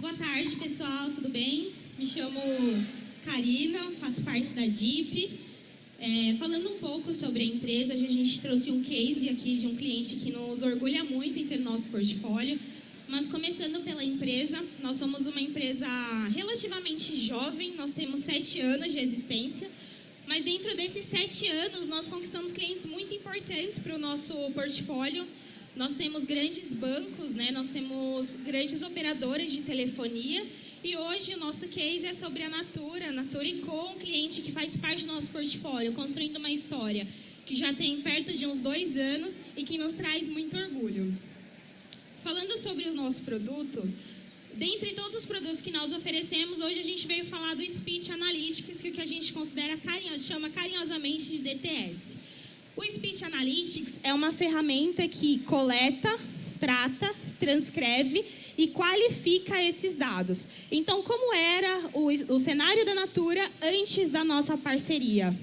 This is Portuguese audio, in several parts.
Boa tarde, pessoal, tudo bem? Me chamo Karina, faço parte da DIP. Falando um pouco sobre a empresa, hoje a gente trouxe um case aqui de um cliente que nos orgulha muito em ter no nosso portfólio. Mas começando pela empresa, nós somos uma empresa relativamente jovem, nós temos 7 anos de existência. Mas dentro desses 7 anos, nós conquistamos clientes muito importantes para o nosso portfólio. Nós temos grandes bancos, né? Nós temos grandes operadoras de telefonia. E hoje o nosso case é sobre a Natura Com, um cliente que faz parte do nosso portfólio, construindo uma história que já tem perto de uns 2 anos e que nos traz muito orgulho. Falando sobre o nosso produto, dentre todos os produtos que nós oferecemos, hoje a gente veio falar do Speech Analytics, que é o que a gente considera chama carinhosamente de DTS. O Speech Analytics é uma ferramenta que coleta, trata, transcreve e qualifica esses dados. Então, como era o cenário da Natura antes da nossa parceria?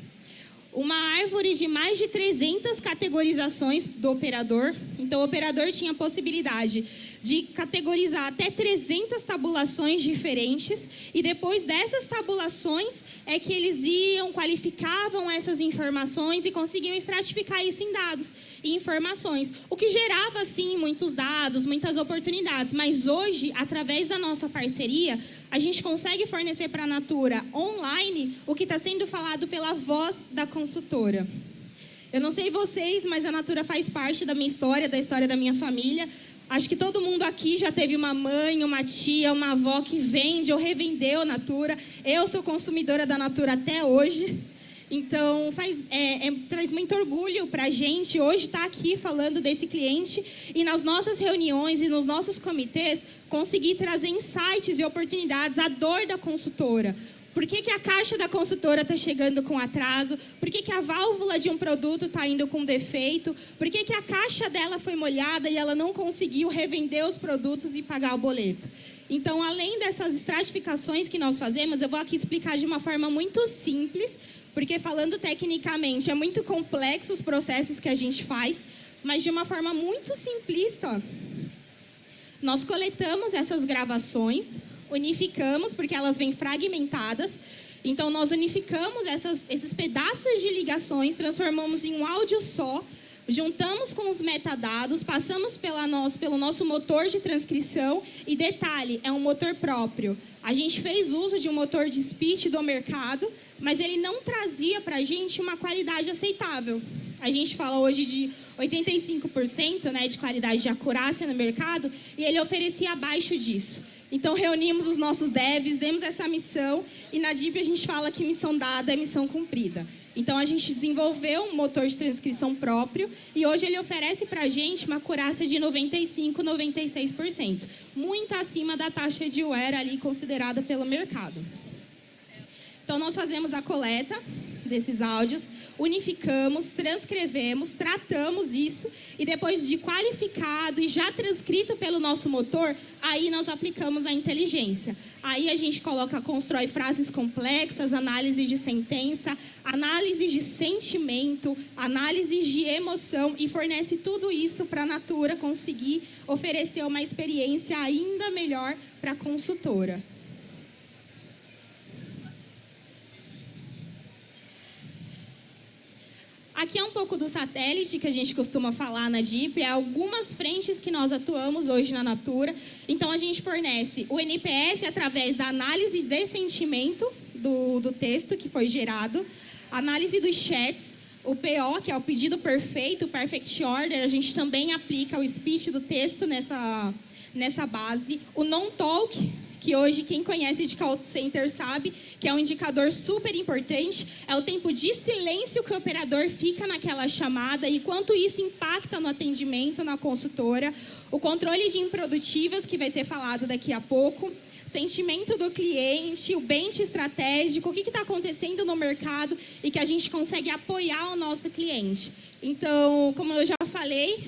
Uma árvore de mais de 300 categorizações do operador. Então, o operador tinha a possibilidade de categorizar até 300 tabulações diferentes. E depois dessas tabulações, é que eles iam, qualificavam essas informações e conseguiam estratificar isso em dados e informações. O que gerava, assim, muitos dados, muitas oportunidades. Mas hoje, através da nossa parceria, a gente consegue fornecer para a Natura online o que está sendo falado pela voz da consultora. Eu não sei vocês, mas a Natura faz parte da minha história, da história da minha família. Acho que todo mundo aqui já teve uma mãe, uma tia, uma avó que vende ou revendeu a Natura. Eu sou consumidora da Natura até hoje. Então, traz muito orgulho para a gente hoje estar aqui falando desse cliente e nas nossas reuniões e nos nossos comitês conseguir trazer insights e oportunidades à dor da consultora. Por que a caixa da consultora está chegando com atraso? Por que a válvula de um produto está indo com defeito? Por que a caixa dela foi molhada e ela não conseguiu revender os produtos e pagar o boleto? Então, além dessas estratificações que nós fazemos, eu vou aqui explicar de uma forma muito simples, porque falando tecnicamente, é muito complexo os processos que a gente faz, mas de uma forma muito simplista. Nós coletamos essas gravações, unificamos, porque elas vêm fragmentadas. Então, nós unificamos esses pedaços de ligações, transformamos em um áudio só, juntamos com os metadados, passamos pelo nosso motor de transcrição. E detalhe, é um motor próprio. A gente fez uso de um motor de speech do mercado, mas ele não trazia para a gente uma qualidade aceitável. A gente fala hoje de 85%, né, de qualidade de acurácia no mercado, e ele oferecia abaixo disso. Então, reunimos os nossos devs, demos essa missão, e na DIP a gente fala que missão dada é missão cumprida. Então, a gente desenvolveu um motor de transcrição próprio, e hoje ele oferece para a gente uma acurácia de 95%, 96%. Muito acima da taxa de wear ali considerada pelo mercado. Então, nós fazemos a coleta desses áudios, unificamos, transcrevemos, tratamos isso e depois de qualificado e já transcrito pelo nosso motor, aí nós aplicamos a inteligência. Aí a gente constrói frases complexas, análise de sentença, análise de sentimento, análise de emoção e fornece tudo isso para a Natura conseguir oferecer uma experiência ainda melhor para a consultora. Aqui é um pouco do satélite que a gente costuma falar na DIP, é algumas frentes que nós atuamos hoje na Natura. Então, a gente fornece o NPS através da análise de sentimento do texto que foi gerado, análise dos chats, o PO, que é o pedido perfeito, o Perfect Order, a gente também aplica o speech do texto nessa base, o non-talk, que hoje quem conhece de call center sabe que é um indicador super importante, é o tempo de silêncio que o operador fica naquela chamada e quanto isso impacta no atendimento na consultora, o controle de improdutivas, que vai ser falado daqui a pouco, sentimento do cliente, o bench estratégico, o que está acontecendo no mercado e que a gente consegue apoiar o nosso cliente. Então, como eu já falei,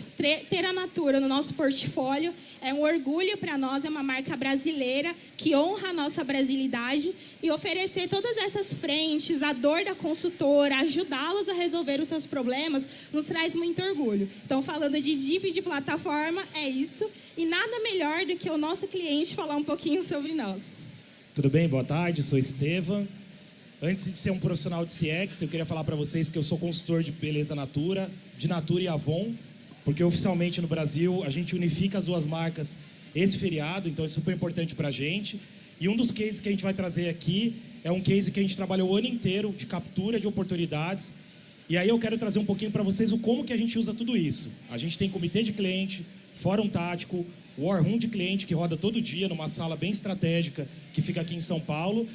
ter a Natura no nosso portfólio é um orgulho para nós, é uma marca brasileira que honra a nossa brasilidade e oferecer todas essas frentes, a dor da consultora, ajudá-los a resolver os seus problemas, nos traz muito orgulho. Então, falando de DIP, de plataforma, é isso. E nada melhor do que o nosso cliente falar um pouquinho sobre nós. Tudo bem? Boa tarde, sou Estevam. Antes de ser um profissional de CX, eu queria falar para vocês que eu sou consultor de beleza Natura, de Natura e Avon, porque oficialmente no Brasil a gente unifica as duas marcas esse feriado, então é super importante para a gente. E um dos cases que a gente vai trazer aqui é um case que a gente trabalhou o ano inteiro de captura de oportunidades. E aí eu quero trazer um pouquinho para vocês o como que a gente usa tudo isso. A gente tem comitê de cliente, fórum tático, war room de cliente que roda todo dia numa sala bem estratégica que fica aqui em São Paulo.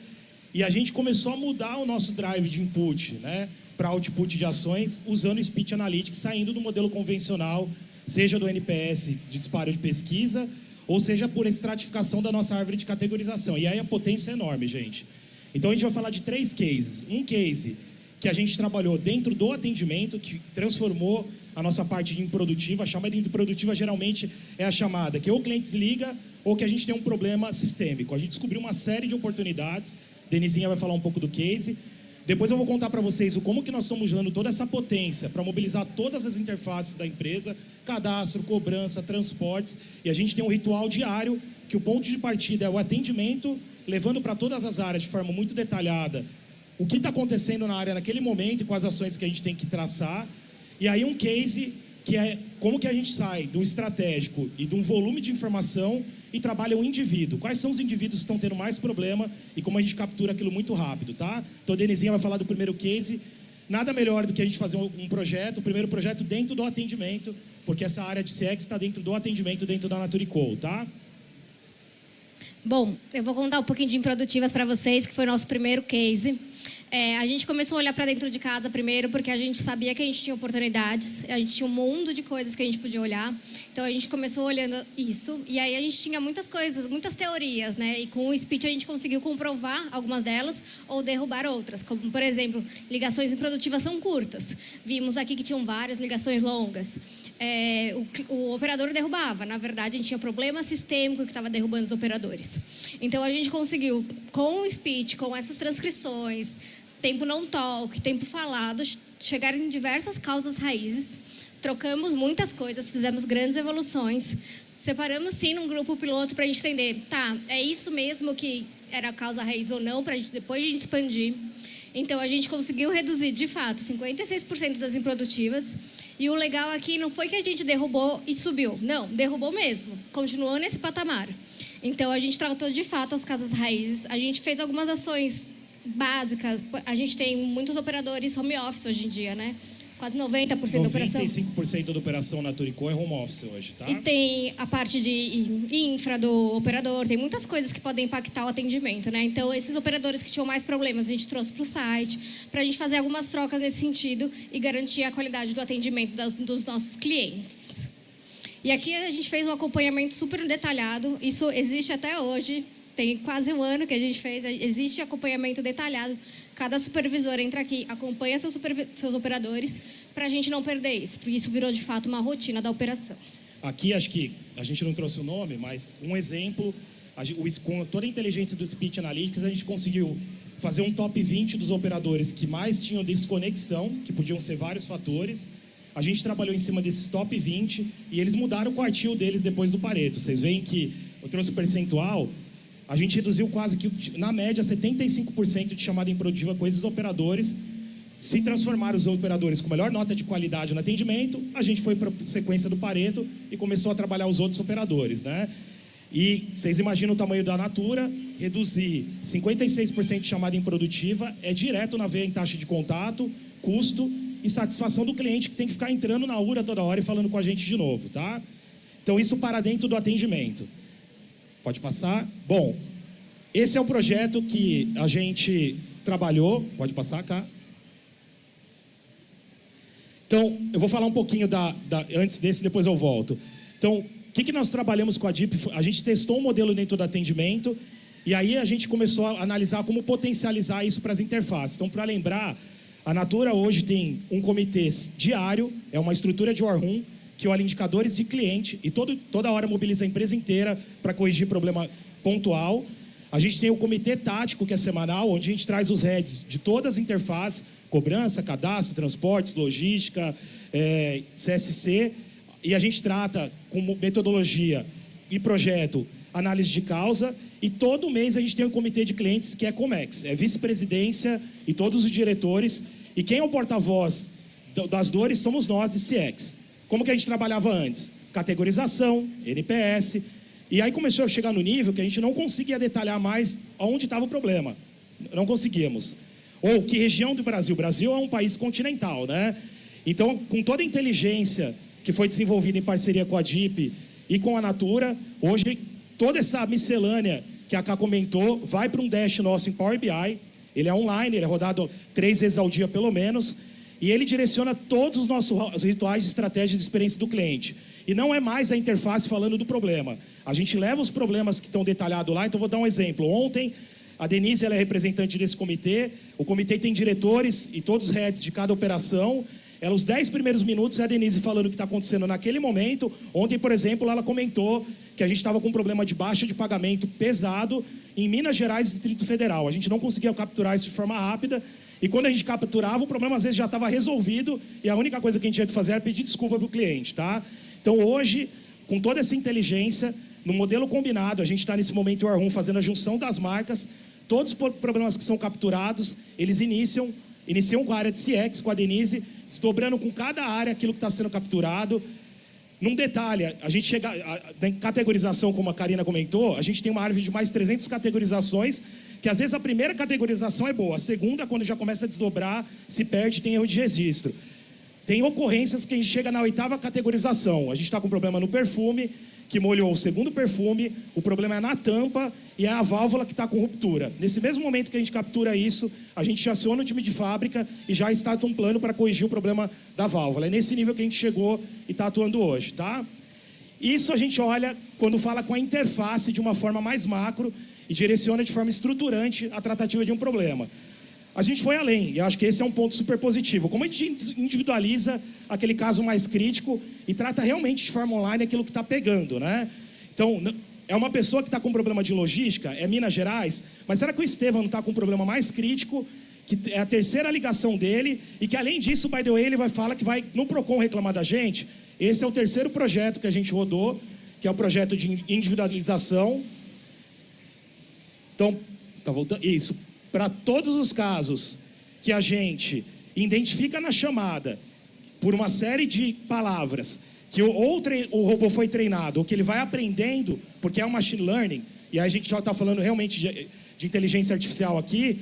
E a gente começou a mudar o nosso drive de input, né, para output de ações, usando o Speech Analytics, saindo do modelo convencional, seja do NPS de disparo de pesquisa, ou seja por estratificação da nossa árvore de categorização. E aí a potência é enorme, gente. Então a gente vai falar de 3 cases. Um case que a gente trabalhou dentro do atendimento, que transformou a nossa parte de improdutiva. A chamada de improdutiva geralmente é a chamada que ou o cliente desliga ou que a gente tem um problema sistêmico. A gente descobriu uma série de oportunidades. Denizinha vai falar um pouco do case. Depois eu vou contar para vocês o como que nós estamos usando toda essa potência para mobilizar todas as interfaces da empresa, cadastro, cobrança, transportes. E a gente tem um ritual diário que o ponto de partida é o atendimento, levando para todas as áreas de forma muito detalhada o que está acontecendo na área naquele momento e quais ações que a gente tem que traçar. E aí um case que é como que a gente sai do estratégico e de um volume de informação e trabalha o indivíduo. Quais são os indivíduos que estão tendo mais problema e como a gente captura aquilo muito rápido, tá? Então a Denizinha vai falar do primeiro case. Nada melhor do que a gente fazer um projeto, o primeiro projeto dentro do atendimento, porque essa área de CX está dentro do atendimento, dentro da Natura & Co, tá? Bom, eu vou contar um pouquinho de improdutivas para vocês, que foi o nosso primeiro case. A gente começou a olhar para dentro de casa primeiro, porque a gente sabia que a gente tinha oportunidades, a gente tinha um mundo de coisas que a gente podia olhar. Então, a gente começou olhando isso, e aí a gente tinha muitas coisas, muitas teorias, né? E com o Speech a gente conseguiu comprovar algumas delas ou derrubar outras. Como, por exemplo, ligações improdutivas são curtas. Vimos aqui que tinham várias ligações longas. O operador derrubava. Na verdade, a gente tinha problema sistêmico que estava derrubando os operadores. Então, a gente conseguiu, com o Speech, com essas transcrições, tempo não talk, tempo falado, chegar em diversas causas raízes. Trocamos muitas coisas, fizemos grandes evoluções. Separamos, sim, num grupo piloto para a gente entender, tá, é isso mesmo que era a causa raiz ou não, para a gente depois de expandir. Então, a gente conseguiu reduzir, de fato, 56% das improdutivas. E o legal aqui não foi que a gente derrubou e subiu. Não, derrubou mesmo. Continuou nesse patamar. Então, a gente tratou, de fato, as causas raízes. A gente fez algumas ações básicas. A gente tem muitos operadores home office hoje em dia, né? Quase 90% da operação. 95% da operação Natura & Co é home office hoje, tá? E tem a parte de infra do operador, tem muitas coisas que podem impactar o atendimento, né? Então, esses operadores que tinham mais problemas, a gente trouxe para o site, para a gente fazer algumas trocas nesse sentido e garantir a qualidade do atendimento dos nossos clientes. E aqui a gente fez um acompanhamento super detalhado, isso existe até hoje. Tem quase um ano que a gente fez, existe acompanhamento detalhado. Cada supervisor entra aqui, acompanha seus operadores, para a gente não perder isso, porque isso virou, de fato, uma rotina da operação. Aqui, acho que a gente não trouxe o nome, mas um exemplo, com toda a inteligência do Speech Analytics, a gente conseguiu fazer um top 20 dos operadores que mais tinham desconexão, que podiam ser vários fatores. A gente trabalhou em cima desses top 20 e eles mudaram o quartil deles depois do Pareto. Vocês veem que eu trouxe o percentual. A gente reduziu quase que, na média, 75% de chamada improdutiva com esses operadores. Se transformaram os operadores com melhor nota de qualidade no atendimento, a gente foi para a sequência do Pareto e começou a trabalhar os outros operadores, né? E vocês imaginam o tamanho da Natura, reduzir 56% de chamada improdutiva é direto na veia em taxa de contato, custo e satisfação do cliente que tem que ficar entrando na URA toda hora e falando com a gente de novo, tá? Então, isso para dentro do atendimento. Pode passar? Bom, esse é o projeto que a gente trabalhou. Pode passar, cá. Então, eu vou falar um pouquinho antes desse, depois eu volto. Então, o que nós trabalhamos com a DIP? A gente testou um modelo dentro do atendimento e aí a gente começou a analisar como potencializar isso para as interfaces. Então, para lembrar, a Natura hoje tem um comitê diário, é uma estrutura de war room, que olha indicadores de cliente e toda hora mobiliza a empresa inteira para corrigir problema pontual. A gente tem o comitê tático, que é semanal, onde a gente traz os heads de todas as interfaces, cobrança, cadastro, transportes, logística, CSC, e a gente trata com metodologia e projeto, análise de causa, e todo mês a gente tem um comitê de clientes que é Comex, é vice-presidência e todos os diretores, e quem é o porta-voz das dores somos nós de CX. Como que a gente trabalhava antes? Categorização, NPS, e aí começou a chegar no nível que a gente não conseguia detalhar mais onde estava o problema. Não conseguíamos. Ou que região do Brasil? O Brasil é um país continental, né? Então, com toda a inteligência que foi desenvolvida em parceria com a DIP e com a Natura, hoje toda essa miscelânea que a Ká comentou vai para um dash nosso em Power BI. Ele é online, ele é rodado 3 vezes ao dia pelo menos, e ele direciona todos os nossos rituais de estratégia de experiência do cliente. E não é mais a interface falando do problema. A gente leva os problemas que estão detalhados lá. Então, vou dar um exemplo. Ontem, a Denise ela é representante desse comitê. O comitê tem diretores e todos os heads de cada operação. Ela, os 10 primeiros minutos, é a Denise falando o que está acontecendo naquele momento. Ontem, por exemplo, ela comentou que a gente estava com um problema de baixa de pagamento pesado em Minas Gerais e Distrito Federal. A gente não conseguia capturar isso de forma rápida. E quando a gente capturava, o problema às vezes já estava resolvido. E a única coisa que a gente tinha que fazer era pedir desculpa para o cliente, tá? Então, hoje, com toda essa inteligência, no modelo combinado, a gente está nesse momento, o Arrum, fazendo a junção das marcas. Todos os problemas que são capturados, eles iniciam com a área de CX, com a Denise, desdobrando com cada área aquilo que está sendo capturado. Num detalhe, a gente chega em categorização, como a Karina comentou, a gente tem uma árvore de mais 300 categorizações, que às vezes a primeira categorização é boa, a segunda, quando já começa a desdobrar, se perde, tem erro de registro. Tem ocorrências que a gente chega na 8ª categorização. A gente está com problema no perfume, que molhou o segundo perfume, o problema é na tampa e é a válvula que está com ruptura. Nesse mesmo momento que a gente captura isso, a gente já aciona o time de fábrica e já está um plano para corrigir o problema da válvula. É nesse nível que a gente chegou e está atuando hoje, tá? Isso a gente olha quando fala com a interface de uma forma mais macro e direciona de forma estruturante a tratativa de um problema. A gente foi além, e eu acho que esse é um ponto super positivo. Como a gente individualiza aquele caso mais crítico e trata realmente de forma online aquilo que está pegando, né? Então, é uma pessoa que está com problema de logística, é Minas Gerais, mas será que o Estevam não está com um problema mais crítico, que é a 3ª ligação dele, e que além disso, by the way, ele fala que vai no Procon reclamar da gente? Esse é o 3º projeto que a gente rodou, que é o projeto de individualização. Então, tá voltando, isso. Para todos os casos que a gente identifica na chamada, por uma série de palavras, que o robô foi treinado, ou que ele vai aprendendo, porque é um machine learning, e aí a gente já está falando realmente de inteligência artificial aqui,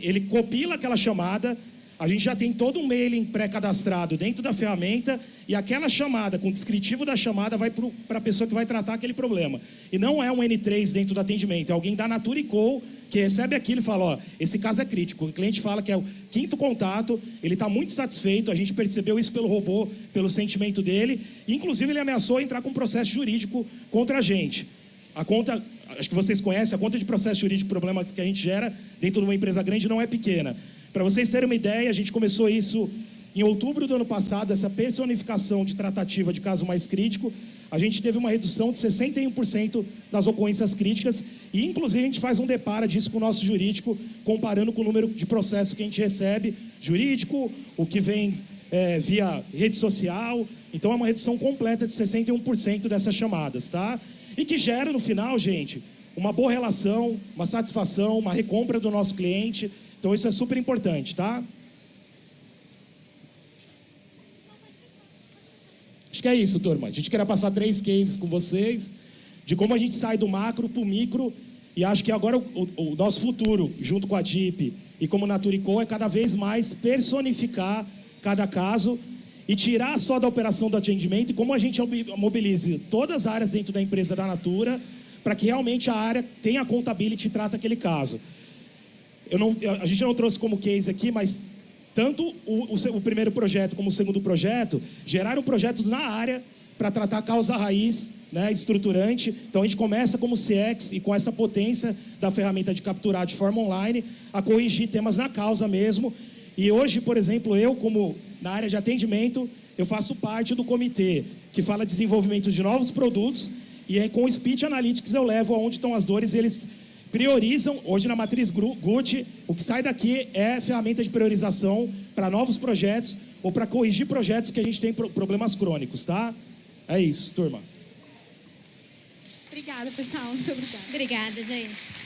ele copila aquela chamada, a gente já tem todo um mailing pré-cadastrado dentro da ferramenta, e aquela chamada, com o descritivo da chamada, vai para a pessoa que vai tratar aquele problema. E não é um N3 dentro do atendimento, é alguém da Natura & Co, que recebe aquilo e fala, ó, esse caso é crítico. O cliente fala que é o 5º contato, ele está muito satisfeito, a gente percebeu isso pelo robô, pelo sentimento dele, e inclusive ele ameaçou entrar com um processo jurídico contra a gente. A conta, acho que vocês conhecem, a conta de processo jurídico, problemas que a gente gera dentro de uma empresa grande não é pequena. Para vocês terem uma ideia, a gente começou isso em outubro do ano passado, essa personificação de tratativa de caso mais crítico, a gente teve uma redução de 61% das ocorrências críticas e, inclusive, a gente faz um depara disso com o nosso jurídico, comparando com o número de processos que a gente recebe, jurídico, o que vem via rede social. Então, é uma redução completa de 61% dessas chamadas, tá? E que gera, no final, gente, uma boa relação, uma satisfação, uma recompra do nosso cliente. Então, isso é super importante, tá? Acho que é isso, turma. A gente queria passar 3 cases com vocês, de como a gente sai do macro para o micro, e acho que agora o nosso futuro, junto com a DIP e como Natura & Co, é cada vez mais personificar cada caso e tirar só da operação do atendimento e como a gente mobilize todas as áreas dentro da empresa da Natura para que realmente a área tenha a contabilidade e trata aquele caso. A gente não trouxe como case aqui, mas tanto o primeiro projeto como o segundo projeto geraram projetos na área para tratar a causa raiz, né, estruturante. Então a gente começa como CX e com essa potência da ferramenta de capturar de forma online a corrigir temas na causa mesmo. E hoje, por exemplo, eu como na área de atendimento, eu faço parte do comitê que fala de desenvolvimento de novos produtos e aí com o Speech Analytics eu levo aonde estão as dores e eles priorizam. Hoje, na matriz Gucci, o que sai daqui é ferramenta de priorização para novos projetos ou para corrigir projetos que a gente tem problemas crônicos, tá? É isso, turma. Obrigada, pessoal. Muito obrigada. Obrigada, gente.